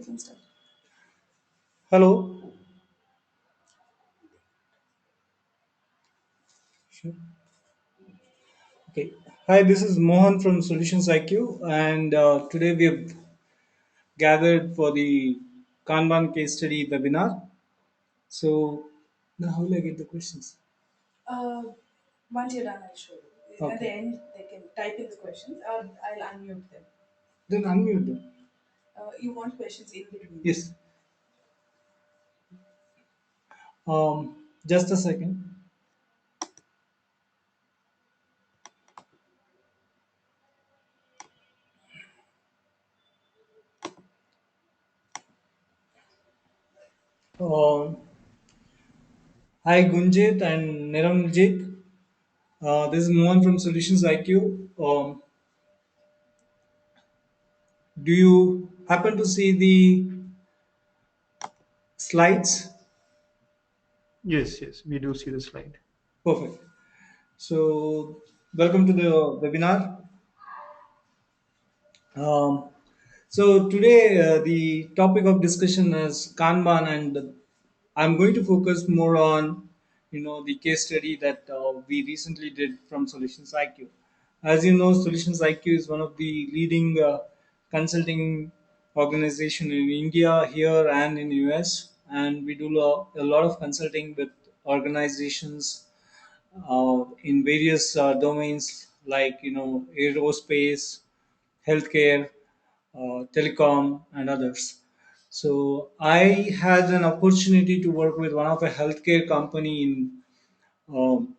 can start. Hello. Sure. Okay. Hi, this is Mohan from Solutions IQ, and today we have gathered for the Kanban case study webinar. So, now how will I get the questions? Uh, Once you're done, I'll show you. At the Okay. end, they can type in the questions or I'll unmute them. Then unmute them. You want questions in between. Yes. Just a second. Um Hi, Gunjit and Niramjit. This is Mohan from Solutions IQ. Do you happen to see the slides? Yes, yes, we do see the slide. Perfect. So, welcome to the webinar. Um, so today the topic of discussion is Kanban, and I'm going to focus more on the case study that we recently did from Solutions IQ. As you know, Solutions IQ is one of the leading consulting organization in India here and in US, and we do a lot of consulting with organizations in various domains like aerospace, healthcare, telecom, and others. So I had an opportunity to work with one of a healthcare company in um,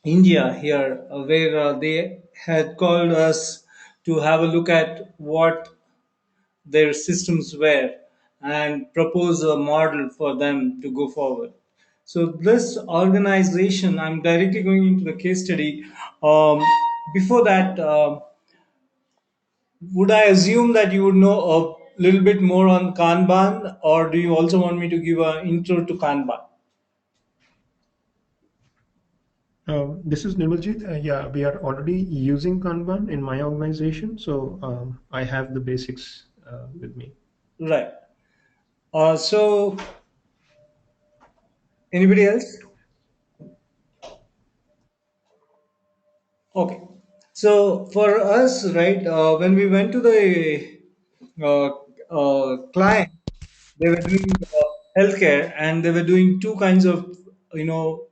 India here, where they had called us to have a look at what their systems were and propose a model for them to go forward. So this organization, I'm directly going into the case study. Um, Before that, would I assume that you would know a little bit more on Kanban, or do you also want me to give an intro to Kanban? This is Nirmaljit. Yeah, we are already using Kanban in my organization, so I have the basics with me. Right. So, anybody else? Okay. So for us, right, when we went to the uh, client, they were doing healthcare, and they were doing two kinds of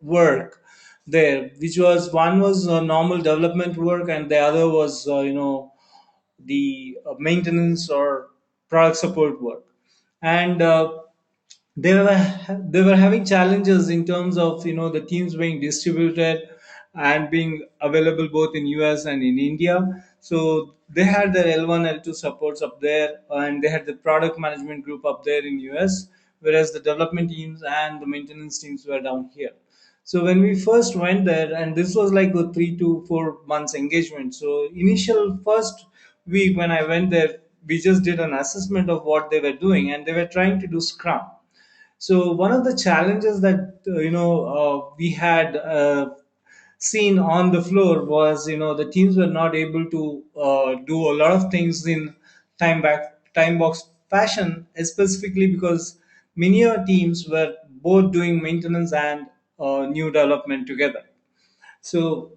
work there, which was one was normal development work, and the other was the maintenance or product support work, and they were having challenges in terms of the teams being distributed and being available both in US and in India. So they had their L1 L2 supports up there, and they had the product management group up there in US, whereas the development teams and the maintenance teams were down here. So when we first went there, and this was like a 3 to 4 months engagement. So initial first week when I went there, we just did an assessment of what they were doing, and they were trying to do Scrum. So one of the challenges that we had seen on the floor was the teams were not able to do a lot of things in time box fashion, specifically because many teams were both doing maintenance and new development together. So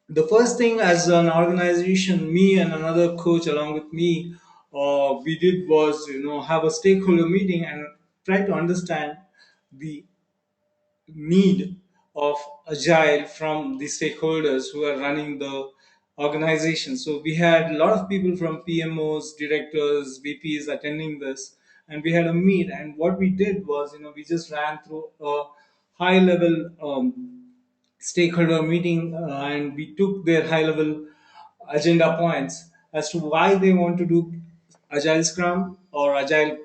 the first thing as an organization, me and another coach along with me, we did was have a stakeholder meeting and try to understand the need of agile from the stakeholders who are running the organization. So we had a lot of people from PMOs, directors, VPs attending this, and we had a meet. And what we did was, we just ran through a high level stakeholder meeting, and we took their high level agenda points as to why they want to do agile scrum or agile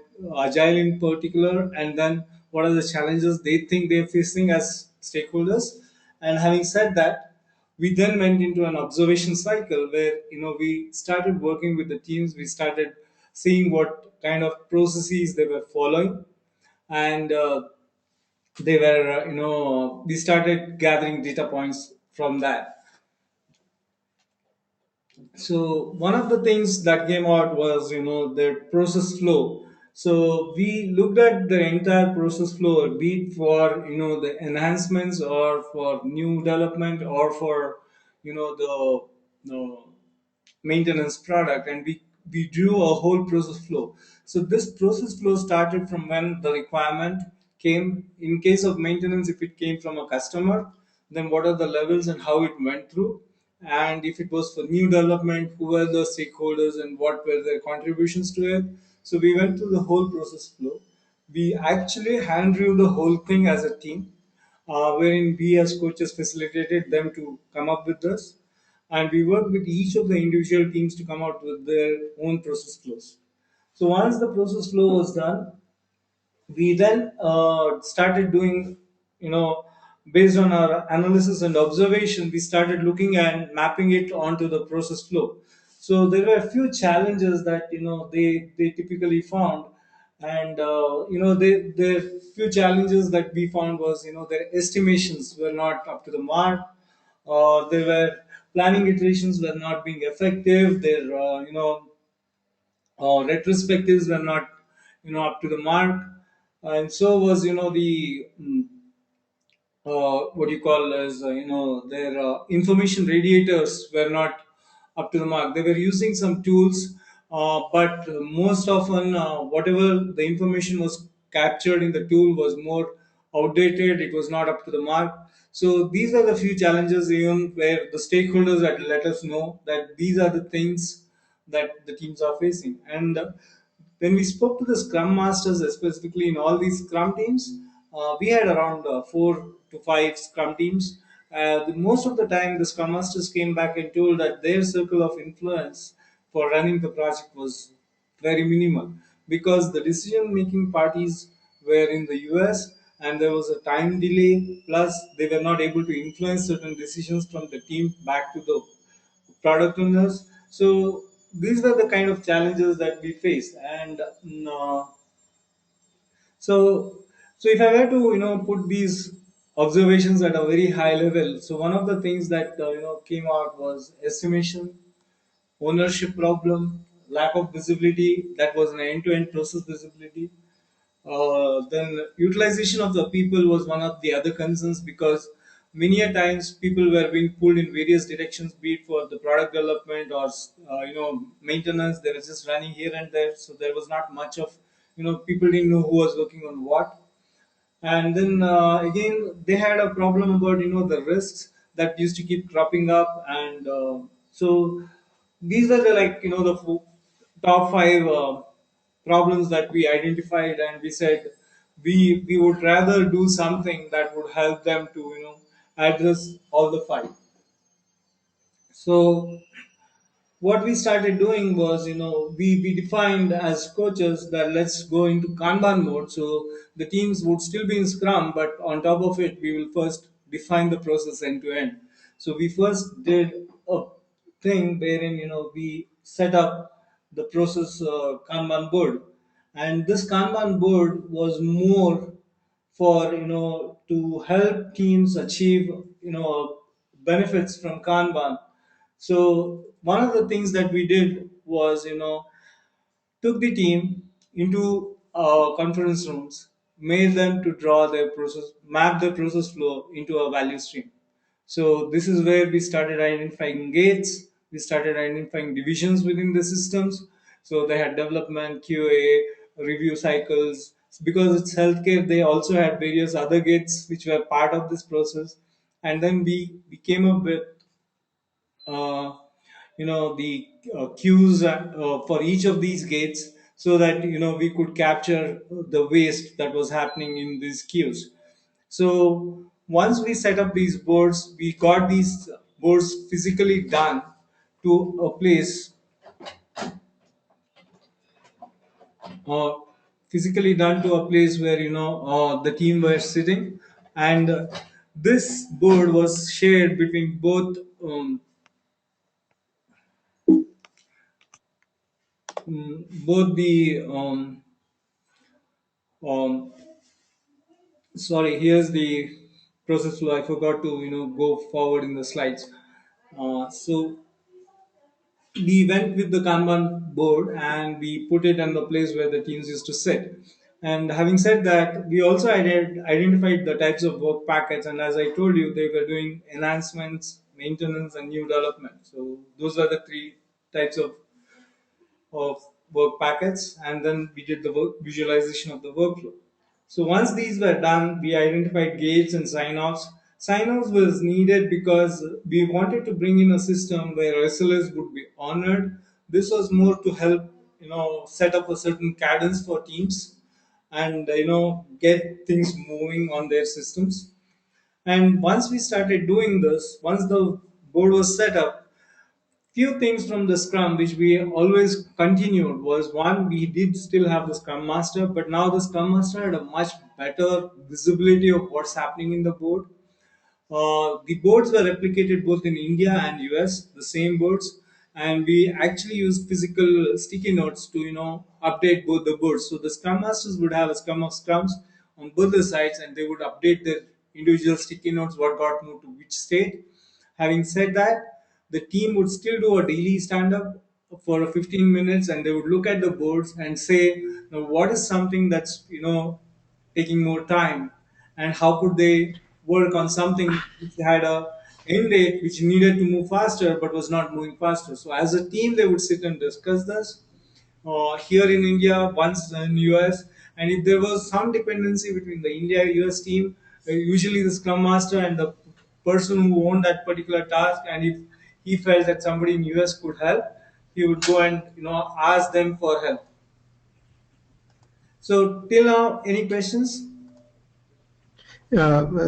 in particular, and then what are the challenges they think they're facing as stakeholders. And having said that, we then went into an observation cycle where we started working with the teams, we started seeing what kind of processes they were following, and they were we started gathering data points from that. So one of the things that came out was their process flow. So we looked at the entire process flow, be it for the enhancements or for new development or for the maintenance product, and we drew a whole process flow. So this process flow started from when the requirement came. In case of maintenance, if it came from a customer, then what are the levels and how it went through, and if it was for new development, who were the stakeholders and what were their contributions to it. So we went through the whole process flow. We actually hand drew the whole thing as a team, wherein we as coaches facilitated them to come up with this, and we worked with each of the individual teams to come out with their own process flows. So once the process flow was done, we then started doing, based on our analysis and observation, we started looking and mapping it onto the process flow. So there were a few challenges that they typically found, and the few challenges that we found was, their estimations were not up to the mark. There were planning iterations were not being effective. Their retrospectives were not up to the mark, and so was the what you call as their information radiators were not up to the mark. They were using some tools, but most often whatever the information was captured in the tool was more outdated. It was not up to the mark. So these are the few challenges, even where the stakeholders had let us know that these are the things that the teams are facing. And when we spoke to the Scrum Masters, specifically in all these Scrum teams, we had around 4 to 5 Scrum teams. Most of the time, the Scrum Masters came back and told that their circle of influence for running the project was very minimal, because the decision making parties were in the US and there was a time delay, plus they were not able to influence certain decisions from the team back to the product owners. So these were the kind of challenges that we face. And so if I were to put these observations at a very high level, so one of the things that came out was estimation, ownership problem, lack of visibility. That was an end-to-end process visibility. Then utilization of the people was one of the other concerns, because many a times people were being pulled in various directions, be it for the product development or maintenance. They were just running here and there, so there was not much of people didn't know who was working on what. And then again, they had a problem about the risks that used to keep cropping up. And so these are the, like, the top five problems that we identified, and we said we would rather do something that would help them to address all the five. So what we started doing was, we defined as coaches that let's go into Kanban mode. So the teams would still be in Scrum, but on top of it, we will first define the process end to end. So we first did a thing wherein we set up the process Kanban board, and this Kanban board was more for to help teams achieve benefits from Kanban. So one of the things that we did was, took the team into conference rooms, made them to draw their process, map their process flow into a value stream. So this is where we started identifying gates. We started identifying divisions within the systems. So they had development, QA, review cycles. Because it's healthcare, they also had various other gates which were part of this process. And then we came up with uh, the queues for each of these gates, so that we could capture the waste that was happening in these queues. So once we set up these boards, we got these boards physically done to a place, uh, where the team were sitting. And this board was shared between both the um, sorry, here's the process flow. I forgot to go forward in the slides. So we went with the Kanban board and we put it in the place where the teams used to sit. And having said that, we also identified the types of work packets. And as I told you, they were doing enhancements, maintenance, and new development. So those are the three types of work packets, and then we did the work visualization of the workflow. So once these were done, we identified gates and sign-offs. Sign-offs was needed because we wanted to bring in a system where SLAs would be honored. This was more to help, set up a certain cadence for teams and get things moving on their systems. And once we started doing this, once the board was set up, few things from the scrum which we always continued was, one, we did still have the scrum master, but now the scrum master had a much better visibility of what's happening in the board. The boards were replicated both in India and US, the same boards, and we actually used physical sticky notes to update both the boards. So the scrum masters would have a scrum of scrums on both the sides, and they would update their individual sticky notes what got moved to which state. Having said that, the team would still do a daily stand up for 15 minutes, and they would look at the boards and say, what is something that's taking more time, and how could they work on something which had a end date which needed to move faster but was not moving faster. So as a team they would sit and discuss this here in India, once in US, and if there was some dependency between the India US team, usually the Scrum Master and the person who owned that particular task, and if he felt that somebody in US could help, he would go and ask them for help. So till now, any questions?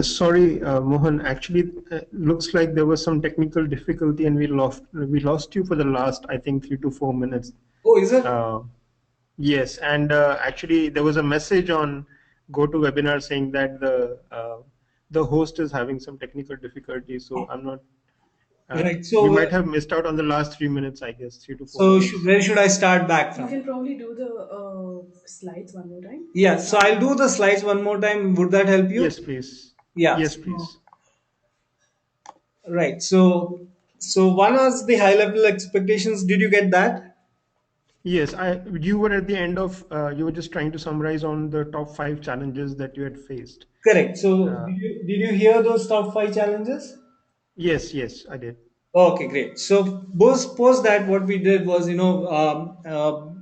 Sorry, Mohan. Actually, looks like there was some technical difficulty, and we lost you for the last, I think, 3 to 4 minutes. Oh, is it? Uh, yes, and actually, there was a message on GoToWebinar saying that the host is having some technical difficulties. So I'm not. Right. We So, might have missed out on the last 3 minutes, I guess, 3 to 4 so minutes. where should I start back You from? can probably do the slides one more time. Yeah. So I'll do the slides one more time. Would that help you? Yes, please. Yeah. Yes, So, please. right. So one was the high level expectations. Did you get that? Yes, you were at the end of, you were just trying to summarize on the top 5 challenges that you had faced. Correct. So Uh, did you hear those top five challenges? yes, yes, I did. Okay, great. So post that, what we did was,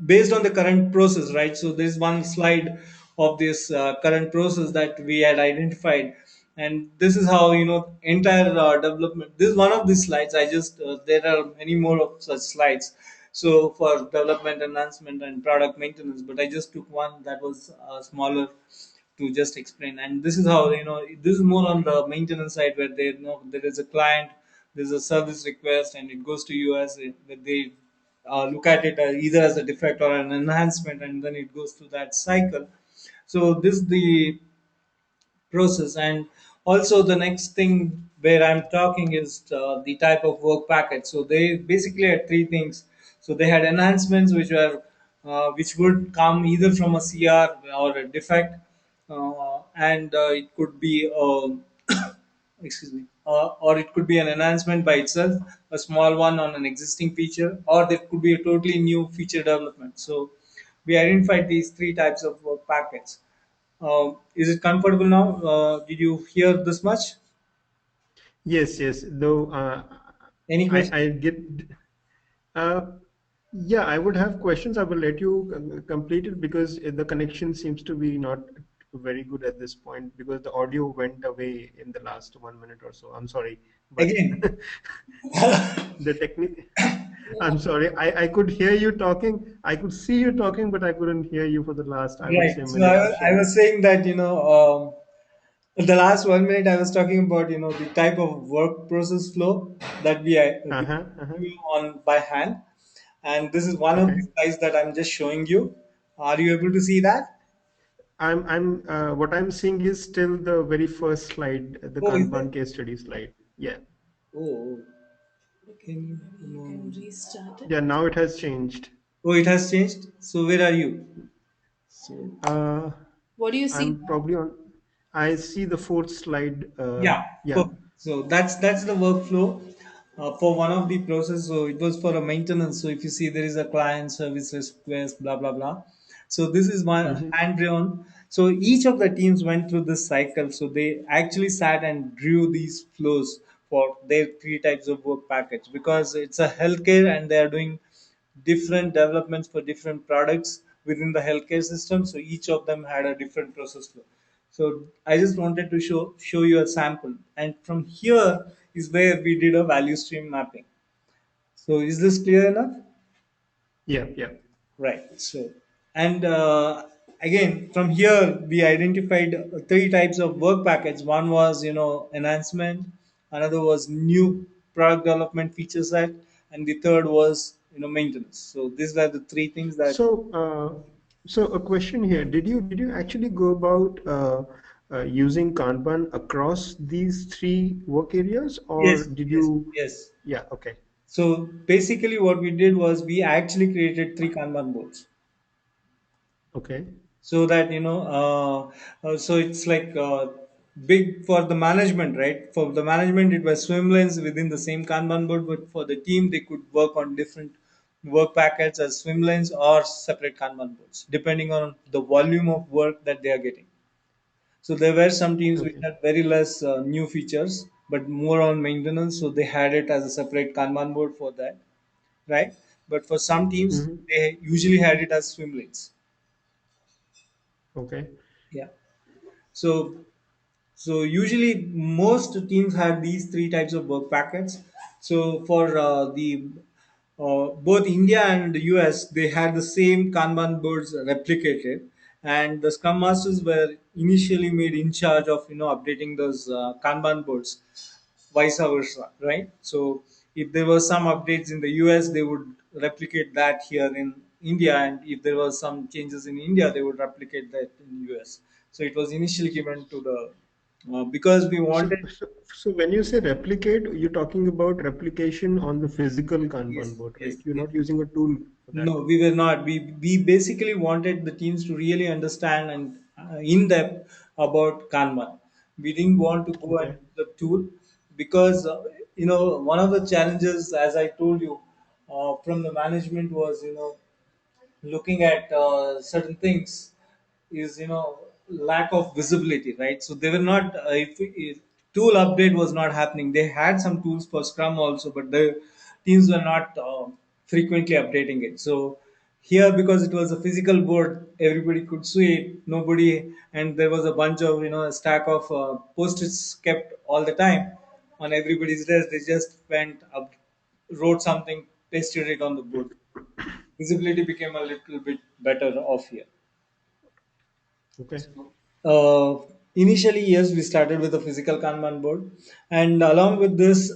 based on the current process, right? So there's one slide of this current process that we had identified, and this is how entire development. This is one of these slides. I just there are many more of such slides. So for development, enhancement, and product maintenance, but I just took one that was smaller to just explain. And this is how this is more on the maintenance side where they know there is a client, there's a service request, and it goes to us. That they look at it either as a defect or an enhancement, and then it goes through that cycle. So this is the process. And also the next thing where I'm talking is the type of work packet. So they basically had three things. So they had enhancements which would come either from a CR or a defect, and it could be excuse me, or it could be an enhancement by itself, a small one on an existing feature, or there could be a totally new feature development. So we identified these three types of work packets. Is it comfortable now? Did you hear this much? Yes, yes. Though Any question? I get. Uh, yeah, I would have questions. I will let you complete it because the connection seems to be not very good at this point because the audio went away in the last 1 minute or so. I'm sorry, but Again, the technique. I'm sorry. I could hear you talking. I could see you talking, but I couldn't hear you for the last, I would right. say, So minute or I so. was saying that the last 1 minute I was talking about the type of work process flow that we Uh-huh, uh-huh. do on by hand, and this is one of Okay. the slides that I'm just showing you. Are you able to see that? What I'm seeing is still the very first slide, the Oh, is it? Kanban case study slide. Yeah. Oh, Okay, can you? you can restart it. Yeah, now it has changed. Oh, it has changed. So where are you? So Uh, What do you see I'm now? probably on, I see the fourth slide. yeah, Yeah. perfect. So that's the workflow. for one of the process. So it was for a maintenance. So if you see there is a client service request, blah blah blah. So this is my Hmm. hand drawn. So each of the teams went through this cycle. So they actually sat and drew these flows for their three types of work package, because it's a healthcare and they are doing different developments for different products within the healthcare system. So each of them had a different process flow. So I just wanted to show you a sample, and from here is where we did a value stream mapping. So is this clear enough? Yeah, yeah. Right. So, and again, from here we identified three types of work package. One was, enhancement. Another was new product development feature set, and the third was, maintenance. So these were the three things that. So, so a question here: did you actually go about using Kanban across these three work areas, or Yes, did yes, you? yes. Yeah. Okay. So basically, what we did was we actually created three Kanban boards, Okay. so that so it's like big for the management, right? For the management it was swim lanes within the same Kanban board, but for the team they could work on different work packets as swim lanes or separate Kanban boards depending on the volume of work that they are getting. So there were some teams which Okay. had very less new features but more on maintenance, so they had it as a separate Kanban board for that, right? But for some teams Hmm. they usually had it as swim lanes. Okay. Yeah. So usually most teams have these three types of work packets. So for the both India and the US, they had the same Kanban boards replicated, and the Scrum Masters were initially made in charge of updating those Kanban boards, vice versa, right? So if there was some updates in the US, they would replicate that here in India, and if there was some changes in India, they would replicate that in US. So it was initially given to the because we So, wanted. so, so when you say replicate, you're talking about replication on the physical Kanban Yes, board, right? yes, You're yes. not using a tool for that. No, we were not. We basically wanted the teams to really understand and in depth about Kanban. We didn't want to go and Okay. use the tool because one of the challenges, as I told you, from the management was looking at certain things is lack of visibility, right? So they were not if tool update was not happening. They had some tools for Scrum also, but the teams were not frequently updating it. So here, because it was a physical board, everybody could see it, nobody, and there was a bunch of a stack of post-its kept all the time on everybody's desk. They just went up, wrote something, pasted it on the board. Visibility became a little bit better off here. Okay. Initially, yes, we started with a physical Kanban board, and along with this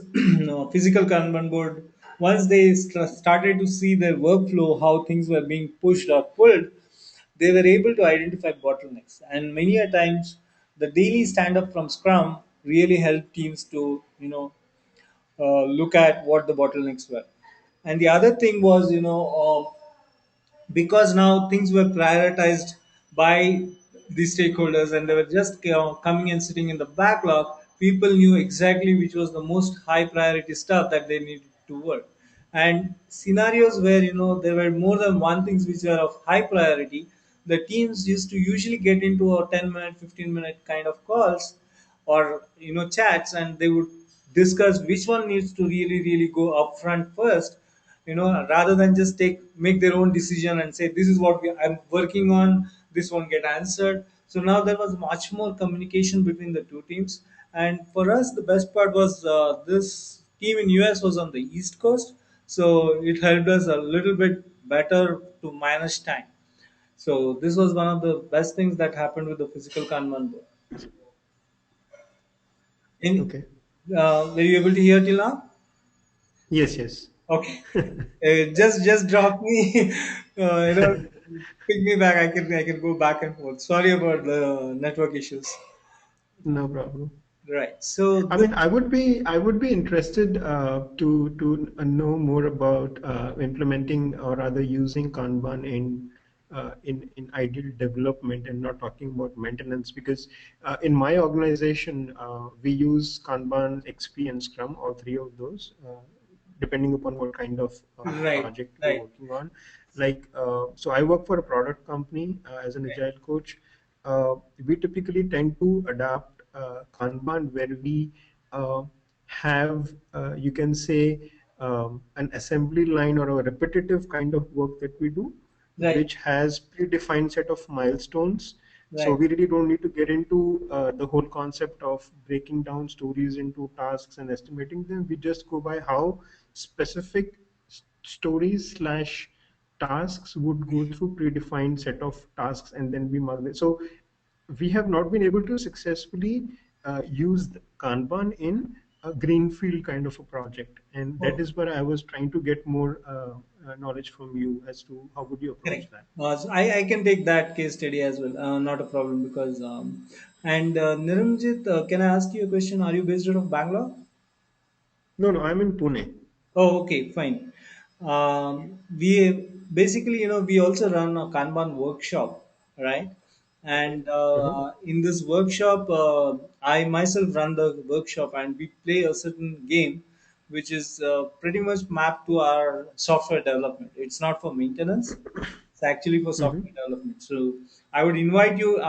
physical Kanban board, once they started to see their workflow, how things were being pushed or pulled, they were able to identify bottlenecks. And many a times, the daily stand up from Scrum really helped teams to look at what the bottlenecks were. And the other thing was, because now things were prioritized by the stakeholders and they were just coming and sitting in the backlog, people knew exactly which was the most high priority stuff that they needed to work. And scenarios where there were more than one things which were of high priority, the teams used to usually get into a 10-minute 15-minute kind of calls or chats, and they would discuss which one needs to really go up front first, rather than just make their own decision and say this is what I'm working on, this won't get answered. So now there was much more communication between the two teams. And for us the best part was this team in US was on the east coast, so it helped us a little bit better to manage time. So this was one of the best things that happened with the physical Kanban board. In, Okay. were you able to hear till now? Yes, yes. Okay. Just drop me, pick me back. I can go back and forth. Sorry about the network issues. No problem. Right. So I this, mean, I would be interested to know more about implementing or rather using Kanban in in ideal development and not talking about maintenance, because in my organization we use Kanban, XP, and Scrum, all three of those, depending upon what kind of Right, project we're right, working on. Like, so I work for a product company as an agile coach. We typically tend to adapt Kanban, where we have, you can say, an assembly line or a repetitive kind of work that we do, right, which has predefined set of milestones. So right, we really don't need to get into the whole concept of breaking down stories into tasks and estimating them. We just go by how specific stories slash tasks would go through predefined set of tasks, and then we mark it. So we have not been able to successfully use the Kanban in a greenfield kind of a project, and that right. is where I was trying to get more knowledge from you as to how would you approach Correct. that. So I can take that case study as well. Not a problem because and Niranjit, can I ask you a question? Are you based out of Bangalore? No, no, I'm in Pune. Oh, okay, fine. We basically, we also run a Kanban workshop, right? And Uh-huh. in this workshop, I myself run the workshop, and we play a certain game, which is pretty much mapped to our software development. It's not for maintenance; it's actually for Mm-hmm. software development. So I would invite you,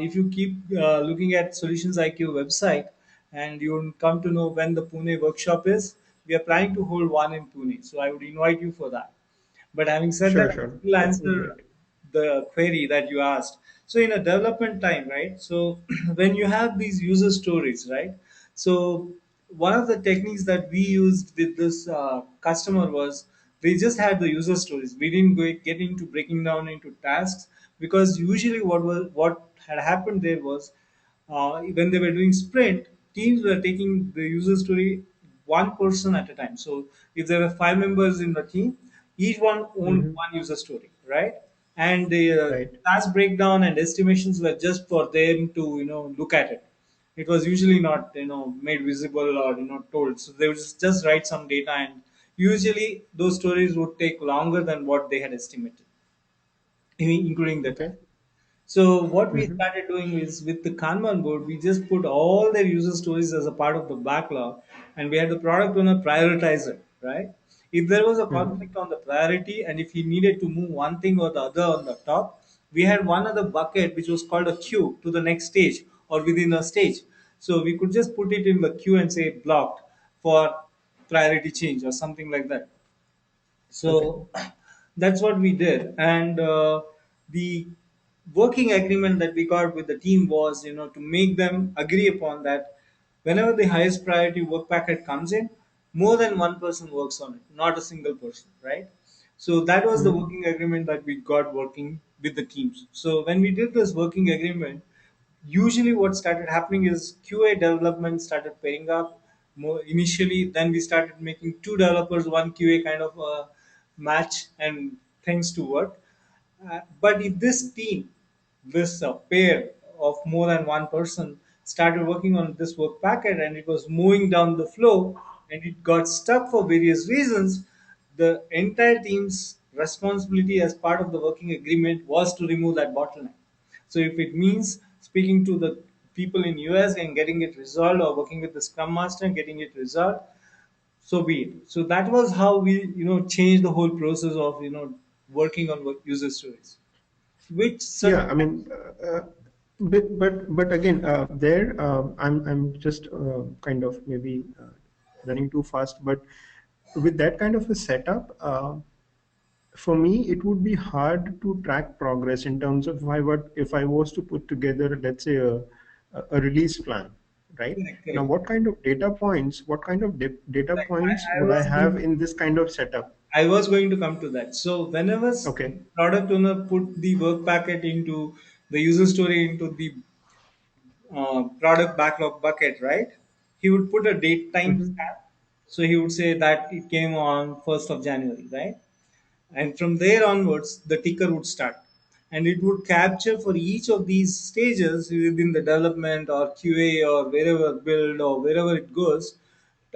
if you keep looking at Solutions IQ website, and you will come to know when the Pune workshop is. We are planning to hold one in Pune, so I would invite you for that. But having said that, Sure, I sure. will That would be answer great. the query that you asked. So in a development time, right? So when you have these user stories, right? So one of the techniques that we used with this customer was we just had the user stories. We didn't get into breaking down into tasks, because usually what had happened there was, when they were doing sprint, teams were taking the user story one person at a time. So if there were five members in the team, each one owned Mm-hmm. one user story, right? And the Right. task breakdown and estimations were just for them to look at it. It was usually not made visible or told. So they would just write some data, and usually those stories would take longer than what they had estimated, including the time. Okay. So what we Mm-hmm. started doing is, with the Kanban board, we just put all their user stories as a part of the backlog, and we had the product owner prioritize it, right? If there was a Mm-hmm. conflict on the priority, and if he needed to move one thing or the other on the top, we had one other bucket which was called a queue to the next stage or within a stage. So we could just put it in the queue and say blocked for priority change or something like that. Okay. So that's what we did, and the working agreement that we got with the team was, to make them agree upon that whenever the highest priority work packet comes in, more than one person works on it, not a single person, right? So that was the Mm-hmm. working agreement that we got working with the teams. So when we did this working agreement, usually what started happening is QA development started pairing up more initially. Then we started making two developers, one QA kind of match, and things to work. But if this team, this pair of more than one person, started working on this work packet, and it was moving down the flow, and it got stuck for various reasons, the entire team's responsibility as part of the working agreement was to remove that bottleneck. So if it means speaking to the people in US and getting it resolved, or working with the Scrum Master and getting it resolved, so be it. So that was how we changed the whole process of working on user stories, which Yeah, certain I mean, but again, there, I'm just kind of maybe running too fast. But with that kind of a setup, for me, it would be hard to track progress in terms of if I was to put together, let's say, a release plan, right? correct, Now, correct. what kind of data Like points would I have in this kind of setup? I was going to come to that. So whenever Okay. product owner put the work packet into the user story into the product backlog bucket, right? He would put a date time Mm-hmm. stamp. So he would say that it came on 1st of January, right? And from there onwards, the ticker would start. And it would capture for each of these stages within the development or QA or wherever build or wherever it goes,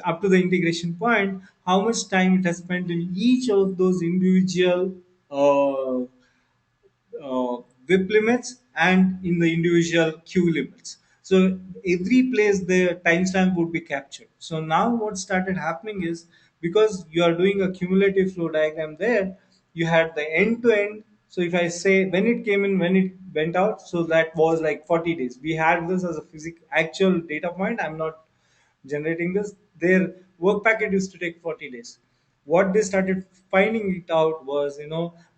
up to the integration point, how much time it has spent in each of those individual uh, WIP limits and in the individual queue limits. So every place the timestamp would be captured. So now what started happening is, because you are doing a cumulative flow diagram there, you had the end to end. So if I say when it came in, when it went out, so that was like 40 days. We had this as a actual data point. I'm not generating this. Their work packet used to take 40 days. What they started finding it out was,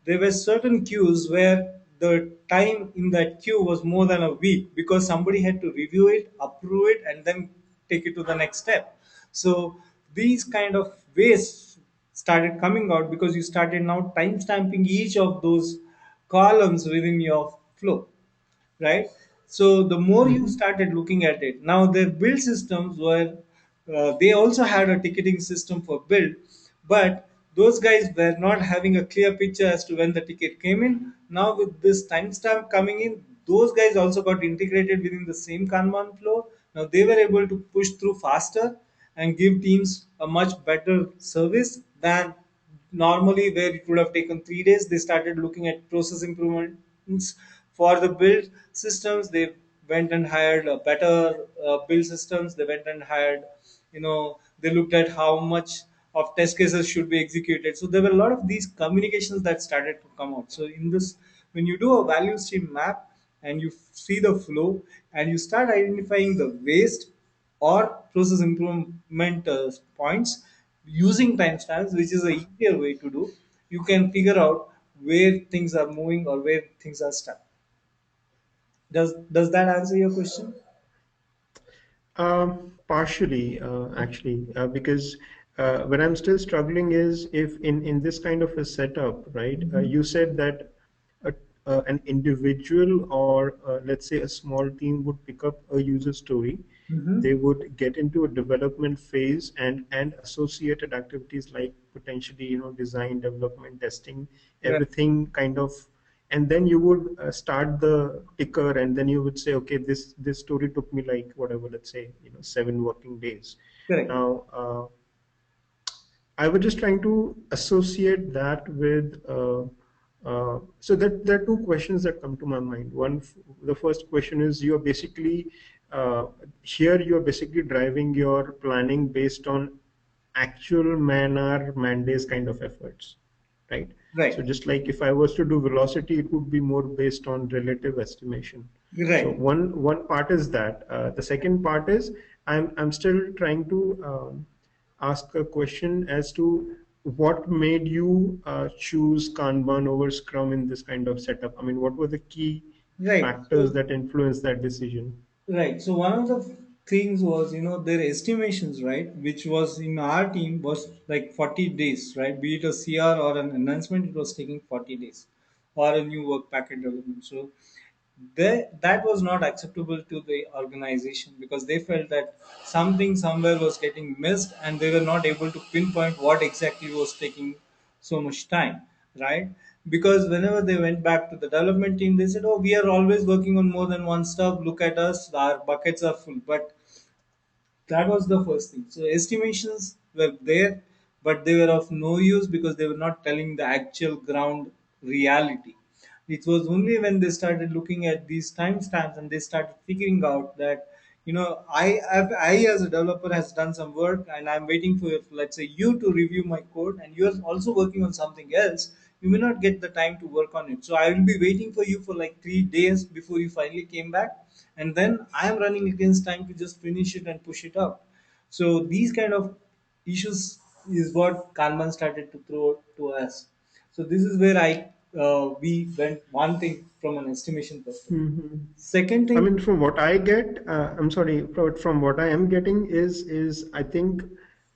there were certain queues where the time in that queue was more than a week, because somebody had to review it, approve it, and then take it to the next step. So these kind of ways started coming out because you started now time stamping each of those columns within your flow, right? So the more you Mm-hmm. started looking at it, now their build systems were, they also had a ticketing system for build, but those guys were not having a clear picture as to when the ticket came in. Now with this timestamp coming in, those guys also got integrated within the same Kanban flow. Now they were able to push through faster and give teams a much better service than normally where it would have taken 3 days. They started looking at process improvements for the build systems. They went and hired better build systems. They went and hired, they looked at how much of test cases should be executed. So there were a lot of these communications that started to come out. So in this, when you do a value stream map and you see the flow and you start identifying the waste or process improvement points using timestamps, which is a easier way to do, you can figure out where things are moving or where things are stuck. Does that answer your question? Partially, actually, because where I'm still struggling is if in this kind of a setup, right? You said that a, an individual or let's say a small team would pick up a user story. They Mm-hmm. would get into a development phase and associated activities like potentially, design, development, testing, Right, everything kind of, and then you would start the ticker, and then you would say, okay, this story took me like whatever, let's say, 7 working days. correct. Now I was just trying to associate that with so that there are two questions that come to my mind. The first question is, you're basically here you're basically driving your planning based on actual man-hour, man-days kind of efforts, right? So Right, just like if I was to do velocity, it would be more based on relative estimation. So right, one part is that. The second part is I'm still trying to ask a question as to what made you choose Kanban over Scrum in this kind of setup. I mean, what were the key right. factors that influenced that decision? Right. So one of the things was, their estimations, right, which was in our team was like 40 days, right? Be it a CR or an enhancement, it was taking 40 days, or a new work packet development. So that was not acceptable to the organization, because they felt that something somewhere was getting missed and they were not able to pinpoint what exactly was taking so much time, right? Because whenever they went back to the development team, they said, oh, we are always working on more than one stuff, look at us, our buckets are full. But that was the first thing. So estimations were there, but they were of no use because they were not telling the actual ground reality. It was only when they started looking at these timestamps and they started figuring out that, I as a developer has done some work and I'm waiting for, let's say, you to review my code, and you're also working on something else. You may not get the time to work on it. So I will be waiting for you for like 3 days before you finally came back, and then I am running against time to just finish it and push it up. So these kind of issues is what Kanban started to throw to us. So this is where we went one thing from an estimation perspective. Mhm. Second I thing, mean, from what I get, I'm sorry, from what I am getting is I think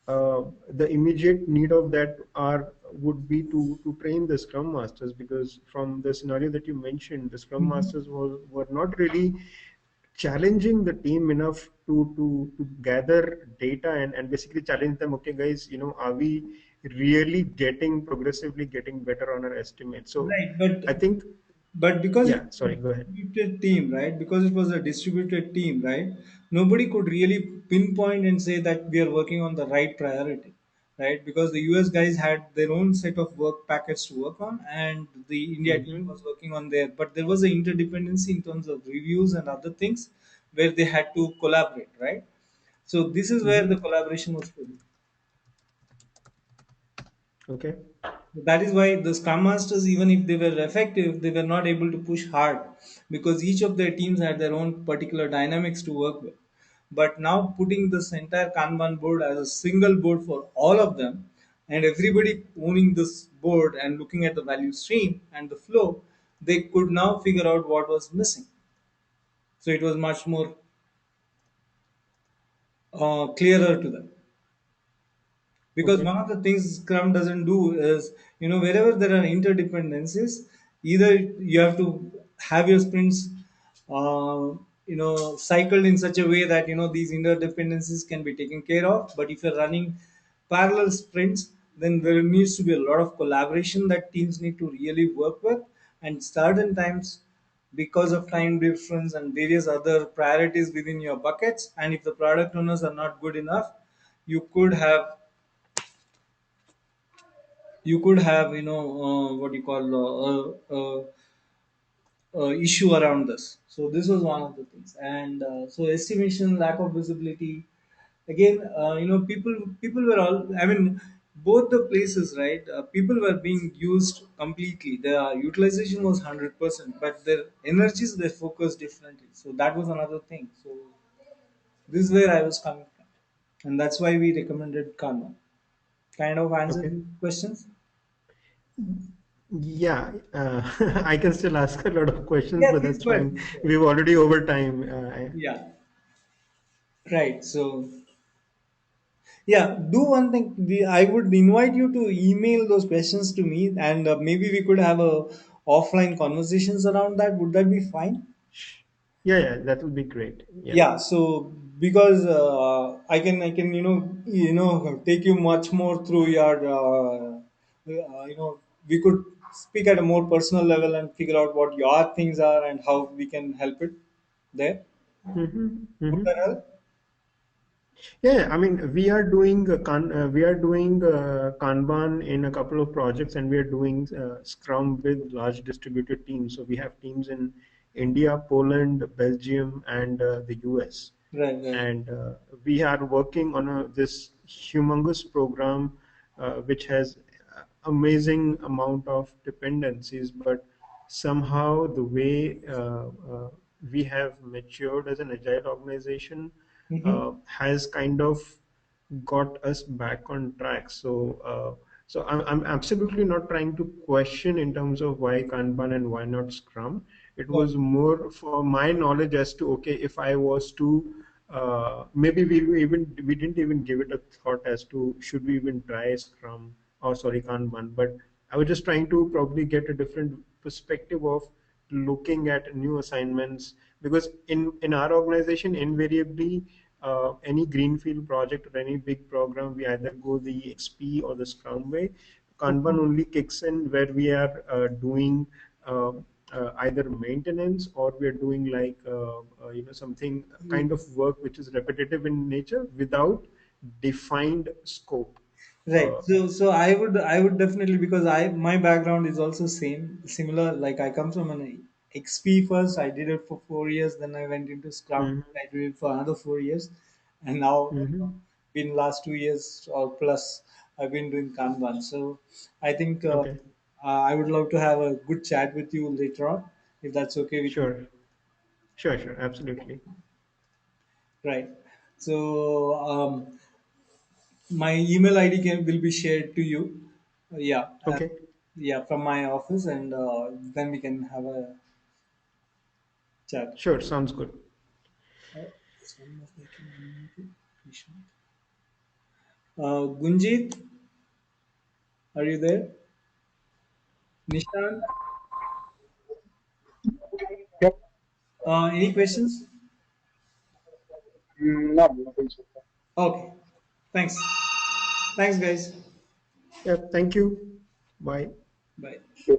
the immediate need of that are would be to train the Scrum Masters, because from the scenario that you mentioned, the Scrum Masters were not really challenging the team enough to gather data and basically challenge them. Okay, guys, are we really progressively getting better on our estimate? So right? I think, But because it yeah, was a sorry, go ahead. distributed team, right? Because it was a distributed team, right? Nobody could really pinpoint and say that we are working on the right priority. right? Because the US guys had their own set of work packets to work on, and the India team Mm-hmm. was working on there. But there was an interdependency in terms of reviews and other things where they had to collaborate, right? So this is where the Mm-hmm. collaboration was put. Okay. That is why the Scrum Masters, even if they were effective, they were not able to push hard because each of their teams had their own particular dynamics to work with. But now putting this entire Kanban board as a single board for all of them, and everybody owning this board and looking at the value stream and the flow, they could now figure out what was missing. So it was much more clearer to them. Because Okay. one of the things Scrum doesn't do is, wherever there are interdependencies, either you have to have your sprints cycled in such a way that these interdependencies can be taken care of. But if you're running parallel sprints, then there needs to be a lot of collaboration that teams need to really work with. And certain times, because of time difference and various other priorities within your buckets, and if the product owners are not good enough, you could have what you call issue around this. So this was one of the things. And so estimation, lack of visibility, again, people were all, I mean, both the places, right? People were being used completely. The utilization was 100%, but their energies were focused differently. So that was another thing. So this is where I was coming from, and that's why we recommended Kanban. Kind of answers Okay. your questions. Yeah, I can still ask a lot of questions, Yeah, but please that's go ahead. fine. Please go ahead. We've already over time. Yeah, right. So, yeah, do one thing. I would invite you to email those questions to me, and maybe we could have a offline conversations around that. Would that be fine? Yeah, yeah, that will be great. Yeah. Yeah. So, because I can take you much more through your we could speak at a more personal level and figure out what your things are and how we can help it there. Mm-hmm. Would Mm-hmm. that help? Yeah, I mean, we are doing Kanban in a couple of projects, and we are doing Scrum with large distributed teams. So we have teams in India, Poland, Belgium, and the US. Right. Right. And we are working on this humongous program, which has amazing amount of dependencies, but somehow the way we have matured as an agile organization Mm-hmm. has kind of got us back on track. So I'm absolutely not trying to question in terms of why Kanban and why not Scrum. It Right. was more for my knowledge as to, okay, if I was to maybe we didn't even give it a thought as to should we even try Scrum or sorry Kanban, but I was just trying to probably get a different perspective of looking at new assignments, because in our organization invariably any greenfield project or any big program, we either go the XP or the Scrum way. Kanban only kicks in where we are doing uh, either maintenance, or we are doing like something kind of work which is repetitive in nature without defined scope. Right. Uh, So I would definitely, because I my background is also similar. Like I come from an XP first. I did it for 4 years. Then I went into Scrum. mhm, I did it for another 4 years, and now mhm. been last 2 years or plus I've been doing Kanban. So I think Okay, I would love to have a good chat with you later on, if that's okay with you. sure, sure, absolutely. Right. So my email ID will be shared to you. Yeah. Okay, Yeah, from my office, and then we can have a chat. sure, sounds good. Scrum Master community, patient. Gunjit, are you there? Nishan, Yep. any questions? No, nothing so far. Okay, thanks. Thanks, guys. Yeah, thank you. Bye. Bye. Sure.